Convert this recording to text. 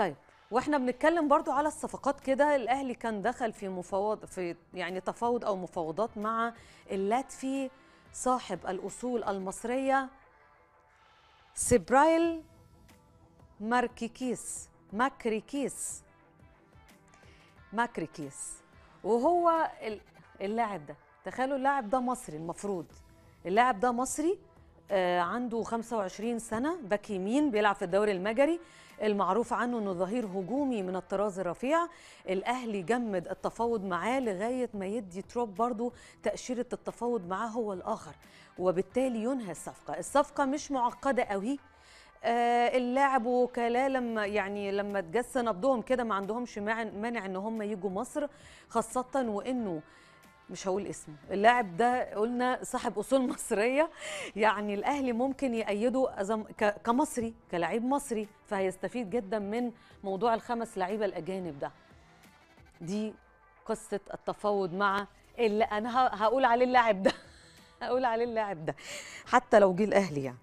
طيب، واحنا بنتكلم برضو على الصفقات كده، الاهلي كان دخل في يعني تفاوض او مفاوضات مع اللاتفي صاحب الاصول المصريه سبرايل ماكريكيس. وهو اللاعب ده، تخيلوا اللاعب ده مصري، المفروض اللاعب ده مصري، عنده 25 سنة، باك يمين، بيلعب في الدوري المجري، المعروف عنه انه ظهير هجومي من الطراز الرفيع. الاهلي جمد التفاوض معاه لغايه ما يدي تروب برضو تاشيره التفاوض معاه هو الاخر، وبالتالي ينهي الصفقه مش معقده قوي. اللاعب وكلاء لما تجس نبضهم كده ما عندهمش مانع ان هم يجوا مصر، خاصه وانه مش هقول اسمه، اللاعب ده قلنا صاحب اصول مصريه، يعني الاهلي ممكن يأيده كمصري، كلاعب مصري، فهيستفيد جدا من موضوع الخمس لعيبه الاجانب ده. دي قصه التفاوض مع اللي انا هقول عليه اللاعب ده هقول عليه اللاعب ده حتى لو جه الاهلي يعني.